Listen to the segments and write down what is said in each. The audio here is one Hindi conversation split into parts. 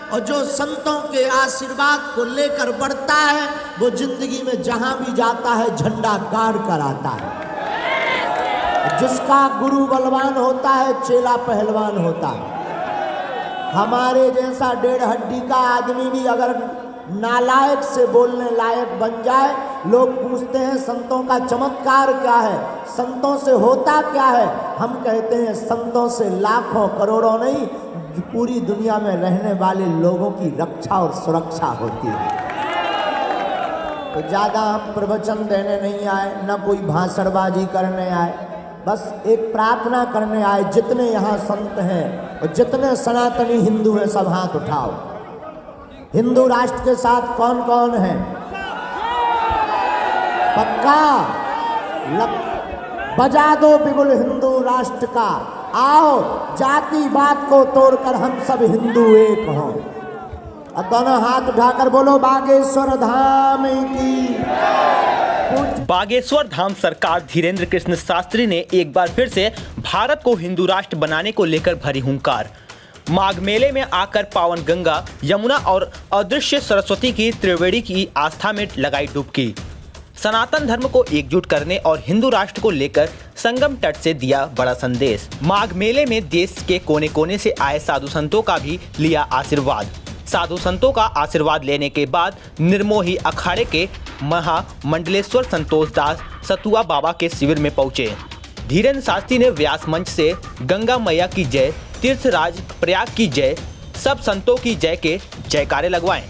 और जो संतों के आशीर्वाद को लेकर बढ़ता है वो जिंदगी में जहां भी जाता है झंडा गाड़ कर आता है। जिसका गुरु बलवान होता है चेला पहलवान होता है। हमारे जैसा डेढ़ हड्डी का आदमी भी अगर नालायक से बोलने लायक बन जाए, लोग पूछते हैं संतों का चमत्कार क्या है, संतों से होता क्या है। हम कहते हैं संतों से लाखों करोड़ों नहीं, पूरी दुनिया में रहने वाले लोगों की रक्षा और सुरक्षा होती है। तो ज़्यादा हम प्रवचन देने नहीं आए, न कोई भाषणबाजी करने आए, बस एक प्रार्थना करने आए। जितने यहाँ संत हैं और जितने सनातनी हिंदू हैं सब हाथ उठाओ। हिंदू राष्ट्र के साथ कौन कौन है? पक्का बजा दो बिगुल हिंदू राष्ट्र का, आओ जातिवाद को तोड़कर हम सब हिंदू एक हों। और दोनों हाथ उठाकर बोलो बागेश्वर धाम की। बागेश्वर धाम सरकार धीरेन्द्र कृष्ण शास्त्री ने एक बार फिर से भारत को हिंदू राष्ट्र बनाने को लेकर भरी हुंकार। माघ मेले में आकर पावन गंगा, यमुना और अदृश्य सरस्वती की त्रिवेणी की आस्था में लगाई डुबकी। सनातन धर्म को एकजुट करने और हिंदू राष्ट्र को लेकर संगम तट से दिया बड़ा संदेश। माघ मेले में देश के कोने कोने से आए साधु संतों का भी लिया आशीर्वाद। साधु संतों का आशीर्वाद लेने के बाद निर्मोही अखाड़े के महामंडलेश्वर संतोष दास सतुआ बाबा के शिविर में पहुंचे। धीरेन्द्र शास्त्री ने व्यास मंच से गंगा मैया की जय, तीर्थराज प्रयाग की जय, सब संतों की जय के जयकारे लगवाए।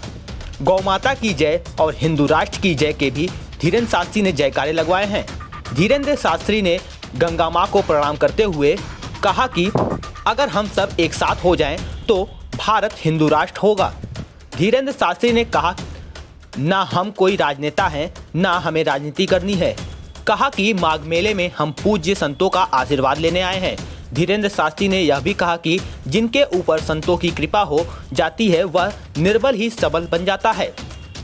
गौ माता की जय और हिंदू राष्ट्र की जय के भी धीरेन्द्र शास्त्री ने जयकारे लगवाए हैं। धीरेन्द्र शास्त्री ने गंगा माँ को प्रणाम करते हुए कहा कि अगर हम सब एक साथ हो जाएं तो भारत हिंदू राष्ट्र होगा। धीरेन्द्र शास्त्री ने कहा ना हम कोई राजनेता हैं, ना हमें राजनीति करनी है। कहा कि माघ मेले में हम पूज्य संतों का आशीर्वाद लेने आए हैं। धीरेन्द्र शास्त्री ने यह भी कहा कि जिनके ऊपर संतों की कृपा हो जाती है वह निर्बल ही सबल बन जाता है।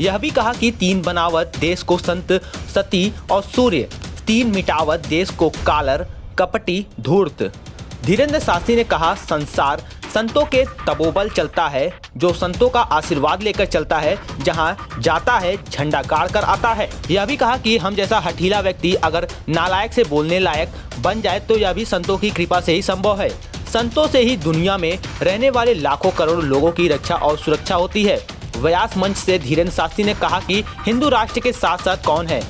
यह भी कहा कि तीन बनावत देश को संत, सती और सूर्य, तीन मिटावत देश को कालर, कपटी, धूर्त। धीरेन्द्र शास्त्री ने कहा संसार संतों के तपोबल चलता है, जो संतों का आशीर्वाद लेकर चलता है, जहां जाता है झंडा गाड़ कर आता है। यह भी कहा कि हम जैसा हठीला व्यक्ति अगर नालायक से बोलने लायक बन जाए तो यह भी संतों की कृपा से ही संभव है। संतों से ही दुनिया में रहने वाले लाखों करोड़ लोगों की रक्षा और सुरक्षा होती है। व्यास मंच से धीरेन्द्र शास्त्री ने कहा कि हिंदू राष्ट्र के साथ साथ कौन है।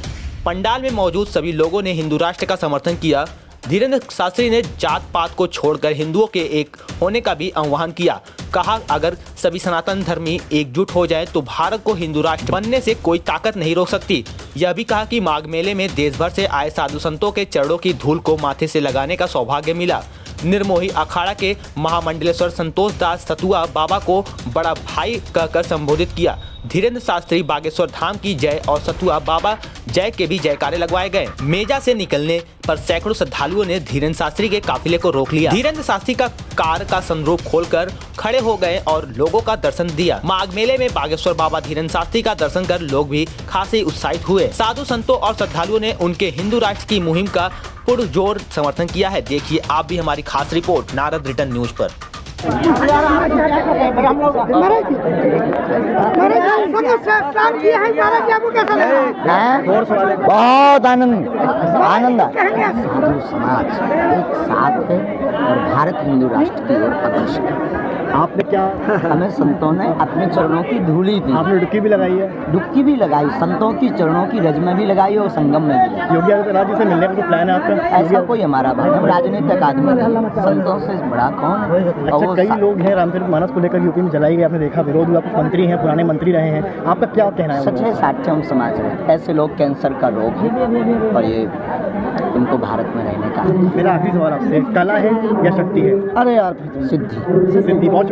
पंडाल में मौजूद सभी लोगों ने हिंदू राष्ट्र का समर्थन किया। धीरेन्द्र शास्त्री ने जात पात को छोड़कर हिंदुओं के एक होने का भी आह्वान किया। कहा अगर सभी सनातन धर्मी एकजुट हो जाए तो भारत को हिंदू राष्ट्र बनने से कोई ताकत नहीं रोक सकती। यह भी कहा कि माघ मेले में देश भर से आए साधु संतों के चरणों की धूल को माथे से लगाने का सौभाग्य मिला। निर्मोही अखाड़ा के महामंडलेश्वर संतोष दास सतुआ बाबा को बड़ा भाई कहकर संबोधित किया। धीरेन्द्र शास्त्री बागेश्वर धाम की जय और सतुआ बाबा जय के भी जयकारे लगवाए गए। मेजा से निकलने पर सैकड़ों श्रद्धालुओं ने धीरेन्द्र शास्त्री के काफिले को रोक लिया। धीरेन्द्र शास्त्री का कार का सनरूफ खोलकर खड़े हो गए और लोगों का दर्शन दिया। माघ मेले में बागेश्वर बाबा धीरेन्द्र शास्त्री का दर्शन कर लोग भी खासे उत्साहित हुए। साधु संतों और श्रद्धालुओं ने उनके हिंदू राष्ट्र की मुहिम का पुरजोर समर्थन किया है। देखिए आप भी हमारी खास रिपोर्ट नारद रिटर्न न्यूज पर। बहुत आनंद साधु समाज एक साथ है और भारत हिंदू राष्ट्र की ओर अग्रसर है। आपने क्या हमें संतों ने अपने चरणों की धूली दी। आपने डुबकी भी लगाई है? डुबकी भी लगाई, संतों की चरणों की रज में भी लगाई और संगम में भी। योगी आदित्यनाथ जी से मिलने का प्लान है आपका? ऐसा कोई हमारा भाई, हम राजनीतिक आदमी नहीं, संतों से बड़ा कौन है। अच्छा, कई लोग हैं रामचरित मानस को लेकर यूपी में जलाई गई, आपने देखा विरोध हुआ, कुछ मंत्री हैं, पुराने मंत्री रहे हैं, आपका क्या कहना है? सच है, साठे हम समाज में ऐसे लोग कैंसर का रोग है और ये उनको भारत में रहने का। मेरा आखिरी सवाल आपसे, कला है या शक्ति है? अरे यार सिद्धि बहुत